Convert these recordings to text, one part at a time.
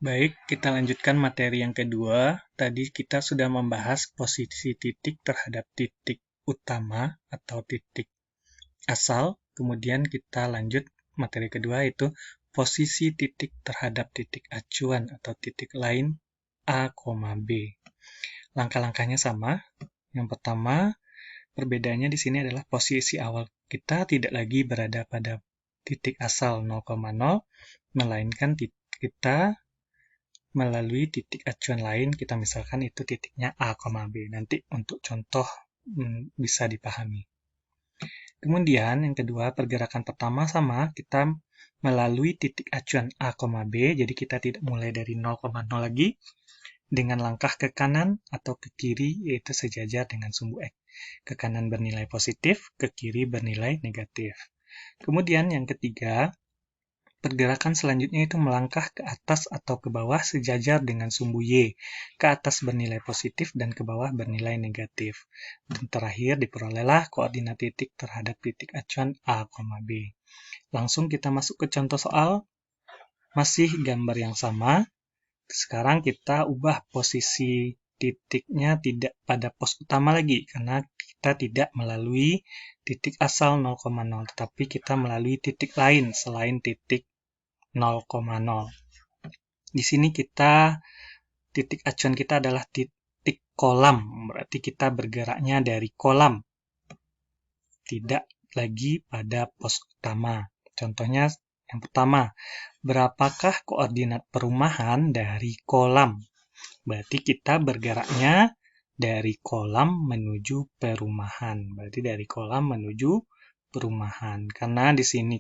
Baik, kita lanjutkan materi yang kedua. Tadi kita sudah membahas posisi titik terhadap titik utama atau titik asal. Kemudian kita lanjut materi kedua, yaitu posisi titik terhadap titik acuan atau titik lain A, B. Langkah-langkahnya sama. Yang pertama, perbedaannya di sini adalah posisi awal kita tidak lagi berada pada titik asal 0,0, melainkan kita melalui titik acuan lain, kita misalkan itu titiknya A, B. Nanti untuk contoh bisa dipahami. Kemudian yang kedua, pergerakan pertama sama, kita melalui titik acuan A, B, jadi kita tidak mulai dari 0,0 lagi, dengan langkah ke kanan atau ke kiri, yaitu sejajar dengan sumbu X. Ke kanan bernilai positif, ke kiri bernilai negatif. Kemudian yang ketiga, pergerakan selanjutnya itu melangkah ke atas atau ke bawah sejajar dengan sumbu Y. Ke atas bernilai positif dan ke bawah bernilai negatif. Dan terakhir diperolehlah koordinat titik terhadap titik acuan A, B. Langsung kita masuk ke contoh soal. Masih gambar yang sama. Sekarang kita ubah posisi titiknya tidak pada pos utama lagi, karena kita tidak melalui titik asal 0,0, tetapi kita melalui titik lain selain titik 0,0. Di sini titik acuan kita adalah titik kolam, berarti kita bergeraknya dari kolam, tidak lagi pada pos utama. Contohnya yang pertama, berapakah koordinat perumahan dari kolam? Berarti kita bergeraknya dari kolam menuju perumahan. Berarti dari kolam menuju perumahan. Karena di sini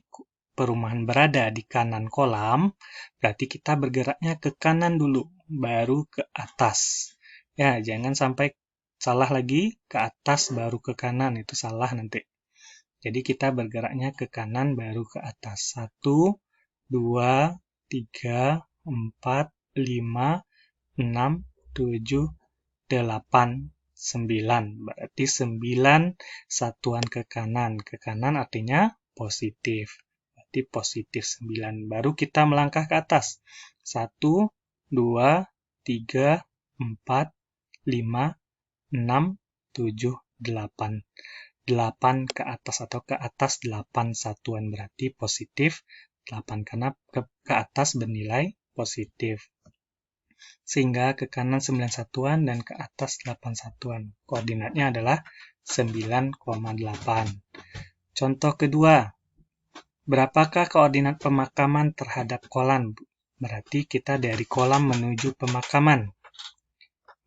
perumahan berada di kanan kolam, berarti kita bergeraknya ke kanan dulu, baru ke atas. Ya, jangan sampai salah lagi, ke atas baru ke kanan, itu salah nanti. Jadi kita bergeraknya ke kanan baru ke atas. 1, 2, 3, 4, 5, 6, 7, 8, 9. Berarti 9 satuan ke kanan. Ke kanan artinya positif. Berarti positif 9. Baru kita melangkah ke atas. 1, 2, 3, 4, 5, 6, 7, 8. 8 ke atas atau ke atas 8 satuan. Berarti positif 8 karena ke atas bernilai positif. Sehingga ke kanan 9 satuan dan ke atas 8 satuan. Koordinatnya adalah 9,8. Contoh kedua, berapakah koordinat pemakaman terhadap kolam? Berarti kita dari kolam menuju pemakaman.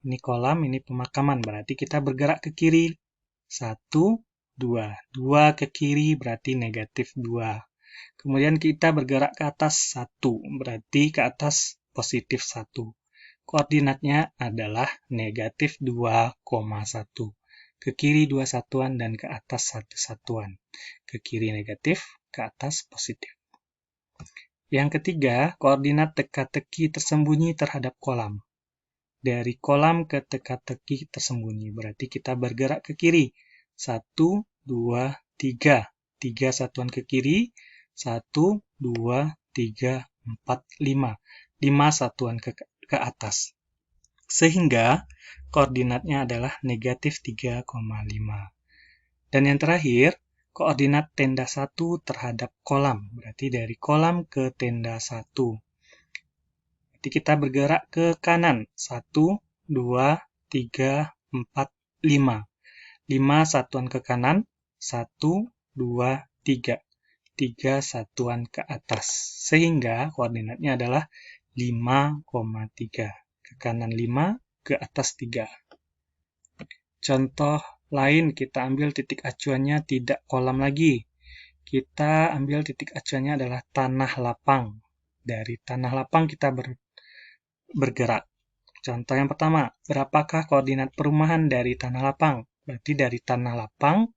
Ini kolam, ini pemakaman. Berarti kita bergerak ke kiri. 1, 2. 2 ke kiri berarti negatif 2. Kemudian kita bergerak ke atas 1. Berarti ke atas positif 1. Koordinatnya adalah negatif 2,1. Ke kiri 2 satuan dan ke atas 1 satuan. Ke kiri negatif, ke atas positif. Yang ketiga, koordinat teka-teki tersembunyi terhadap kolam. Dari kolam ke teka-teki tersembunyi, berarti kita bergerak ke kiri. 1, 2, 3. 3 satuan ke kiri. 1, 2, 3, 4, 5. 5 satuan ke atas. Sehingga koordinatnya adalah negatif 3,5. Dan yang terakhir, koordinat tenda 1 terhadap kolam. Berarti dari kolam ke tenda 1. Berarti kita bergerak ke kanan. 1, 2, 3, 4, 5. 5 satuan ke kanan. 1, 2, 3. 3 satuan ke atas. Sehingga koordinatnya adalah 5,3. Ke kanan 5, ke atas 3. Contoh lain, kita ambil titik acuannya tidak kolam lagi. Kita ambil titik acuannya adalah tanah lapang. Dari tanah lapang kita bergerak. Contoh yang pertama, berapakah koordinat perumahan dari tanah lapang? Berarti dari tanah lapang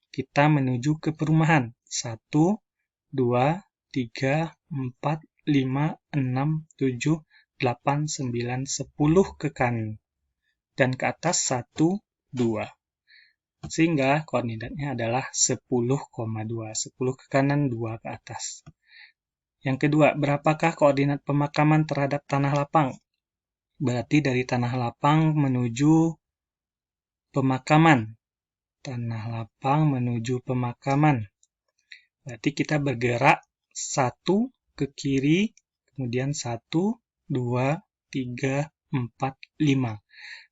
kita menuju ke perumahan. 1, 2, 3, 4, 5, 6, 7, 8, 9, 10 ke kanan. Dan ke atas 1, 2. Sehingga koordinatnya adalah 10,2. 10 ke kanan, 2 ke atas. Yang kedua, berapakah koordinat pemakaman terhadap tanah lapang? Berarti dari tanah lapang menuju pemakaman. Tanah lapang menuju pemakaman. Berarti kita bergerak 1 ke kiri, kemudian 1, 2, 3, 4, 5.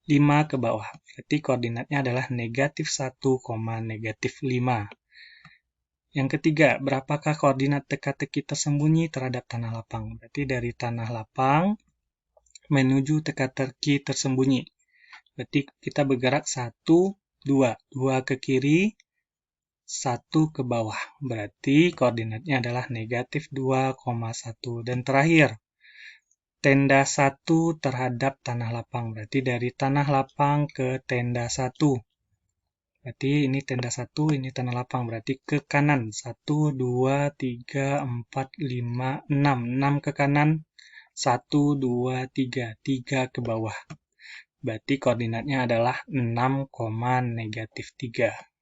5 ke bawah. Berarti koordinatnya adalah negatif 1, negatif 5. Yang ketiga, berapakah koordinat teka-teki tersembunyi terhadap tanah lapang? Berarti dari tanah lapang menuju teka-teki tersembunyi. Berarti kita bergerak 1, 2. 2 ke kiri, 1 ke bawah. Berarti koordinatnya adalah negatif 2,1. Dan terakhir, tenda 1 terhadap tanah lapang. Berarti dari tanah lapang ke tenda 1. Berarti ini tenda 1, ini tanah lapang. Berarti ke kanan. 1, 2, 3, 4, 5, 6. 6 ke kanan. 1, 2, 3. 3 ke bawah. Berarti koordinatnya adalah 6, negatif 3.